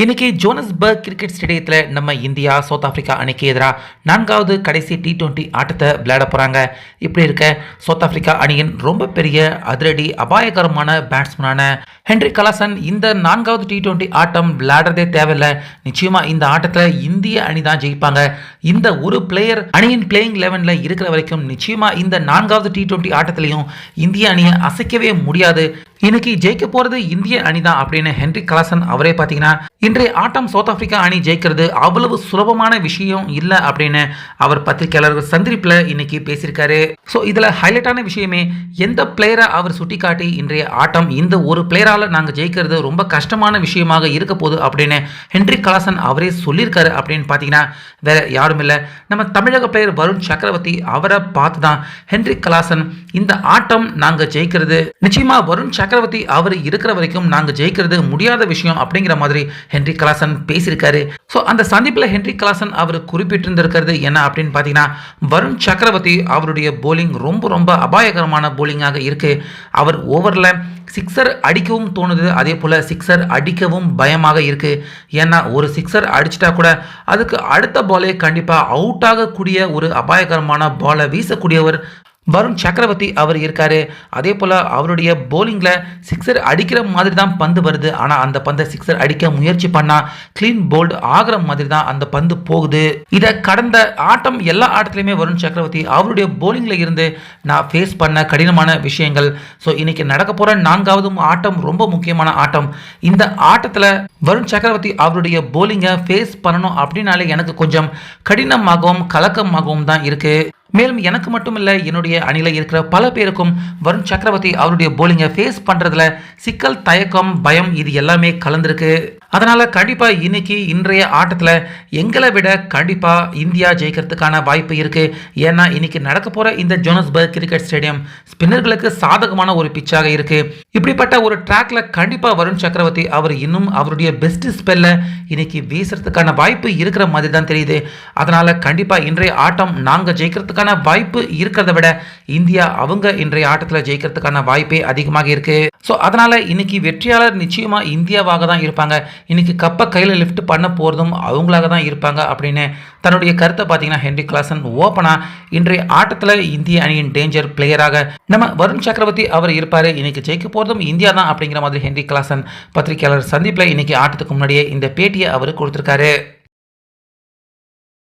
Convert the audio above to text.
இன்னைக்கு Johannesburg cricket ஸ்டேடியத்தில் நம்ம இந்தியா சவுத் ஆப்பிரிக்கா அணிக்கு எதிராக 4வது கடைசி T20 ஆட்டத்தை விளையாட போகிறாங்க. இப்படி இருக்க சவுத் ஆப்பிரிக்கா அணியின் ரொம்ப பெரிய அதிரடி அபாயகரமான பேட்ஸ்மேனான ஹென்ரி கலாசன் இந்த 4வது T20 ஆட்டம் விளையாடுறதே தேவையில்லை. நிச்சயமாக இந்த ஆட்டத்தில் இந்திய அணி தான் ஜெயிப்பாங்க. இந்த ஒரு பிளேயர் அணியின் பிளேயிங் 11ல் இருக்கிற வரைக்கும் நிச்சயமாக இந்த 4வது T20 ஆட்டத்திலையும் இந்திய அணியை அசைக்கவே முடியாது. இன்னைக்கு ஜெயிக்க போறது இந்திய அணி தான் அப்படின்னு ஹென்ரி கலாசன் அவரே பார்த்தீங்கன்னா இன்றைய ஆட்டம் சவுத் ஆப்பிரிக்கா அணி ஜெயிக்கிறது அவ்வளவு சுலபமான விஷயம் இல்லை அப்படின்னு அவர் பத்திரிகையாளர்கள் சந்திப்பில் இன்னைக்கு பேசியிருக்காரு. ஸோ இதில் ஹைலைட்டான விஷயமே எந்த பிளேயரை அவர் சுட்டிக்காட்டி இன்றைய ஆட்டம் இந்த ஒரு பிளேயரால் நாங்கள் ஜெயிக்கிறது ரொம்ப கஷ்டமான விஷயமாக இருக்க போகுது அப்படின்னு ஹென்ரி கலாசன் அவரே சொல்லியிருக்காரு. அப்படின்னு பார்த்தீங்கன்னா வேற யாரும் இல்லை, நம்ம தமிழக பிளேயர் வருண் சக்கரவர்த்தி அவரை பார்த்து தான் ஹென்ரி கலாசன் இந்த ஆட்டம் நாங்கள் ஜெயிக்கிறது நிச்சயமாக வருண் சக்கரவர்த்தி அவர் இருக்கிற வரைக்கும் நாங்கள் ஜெயிக்கிறது முடியாத விஷயம் அப்படிங்கிற மாதிரி ஹென்ரி கலாசன் பேசியிருக்காரு. ஸோ அந்த சந்திப்பில் ஹென்ரி கலாசன் அவர் குறிப்பிட்டிருந்திருக்கிறது என்ன அப்படின்னு பார்த்தீங்கன்னா, வருண் சக்கரவர்த்தி அவருடைய போலிங் ரொம்ப அபாயகரமான போலிங்காக இருக்கு. அவர் ஓவரில் சிக்ஸர் அடிக்கவும் தோணுது, அதே போல் சிக்ஸர் அடிக்கவும் பயமாக இருக்கு. ஏன்னா ஒரு சிக்ஸர் அடிச்சிட்டா கூட அதுக்கு அடுத்த பாலே கண்டிப்பாக அவுட் ஆகக்கூடிய ஒரு அபாயகரமான பாலை வீசக்கூடியவர் வருண் சக்கரவர்த்தி அவர் இருக்காரு. அதே போல் அவருடைய போலிங்கில் சிக்ஸர் அடிக்கிற மாதிரி தான் பந்து வருது, ஆனால் அந்த பந்தை சிக்ஸர் அடிக்க முயற்சி பண்ணால் கிளீன் போல்டு ஆகிற மாதிரி தான் அந்த பந்து போகுது. இதை கடந்த ஆட்டம் எல்லா ஆட்டத்திலையுமே வருண் சக்கரவர்த்தி அவருடைய போலிங்கில் இருந்து நான் ஃபேஸ் பண்ண கடினமான விஷயங்கள். ஸோ இன்னைக்கு நடக்க போகிற 4வது ஆட்டம் ரொம்ப முக்கியமான ஆட்டம். இந்த ஆட்டத்தில் வருண் சக்கரவர்த்தி அவருடைய போலிங்கை ஃபேஸ் பண்ணணும் அப்படின்னாலே எனக்கு கொஞ்சம் கடினமாகவும் கலக்கமாகவும் தான் இருக்குது. மேலும் எனக்கு மட்டும் இல்லை, என்னுடைய அணியில் இருக்கிற பல பேருக்கும் வருண் சக்கரவர்த்தி அவருடைய போலிங்கை ஃபேஸ் பண்ணுறதுல சிக்கல், தயக்கம், பயம் இது எல்லாமே கலந்துருக்கு. அதனால் கண்டிப்பாக இன்னைக்கு இன்றைய ஆட்டத்தில் எங்களை விட கண்டிப்பாக இந்தியா ஜெயிக்கிறதுக்கான வாய்ப்பு இருக்குது. ஏன்னா இன்னைக்கு நடக்க போகிற இந்த ஜோனஸ்பர்க் கிரிக்கெட் ஸ்டேடியம் ஸ்பின்னர்களுக்கு சாதகமான ஒரு பிச்சாக இருக்குது. இப்படிப்பட்ட ஒரு ட்ராக்ல கண்டிப்பாக வருண் சக்கரவர்த்தி அவர் இன்னும் அவருடைய பெஸ்ட் ஸ்பெல்ல இன்னைக்கு வீசுறதுக்கான வாய்ப்பு இருக்கிற மாதிரி தான் தெரியுது. அதனால் கண்டிப்பாக இன்றைய ஆட்டம் நாங்கள் ஜெயிக்கிறதுக்கான வாய்ப்பு இருக்கிறத விட இந்தியா அவங்க இன்றைய ஆட்டத்தில் ஜெயிக்கிறதுக்கான வாய்ப்பே அதிகமாக இருக்கு. ஸோ அதனால இன்னைக்கு வெற்றியாளர் நிச்சயமா இந்தியாவாக தான் இருப்பாங்க. இன்னைக்கு கப்பை கையில் லிஃப்ட் பண்ண போகிறதும் அவங்களாக தான் இருப்பாங்க அப்படின்னு தன்னுடைய கருத்தை பார்த்தீங்கன்னா ஹென்ரி கலாசன் ஓப்பனா இன்றைய ஆட்டத்தில் இந்திய அணியின் டேஞ்சர் பிளேயராக நம்ம வருண் சக்கரவர்த்தி அவர் இருப்பார். இன்னைக்கு ஜெயிக்க போகிறதும் இந்தியா தான் அப்படிங்கிற மாதிரி ஹென்ரி கலாசன் பத்திரிகையாளர் சந்திப்பில் இன்னைக்கு ஆட்டத்துக்கு முன்னாடியே இந்த பேட்டியை அவர் கொடுத்துருக்காரு.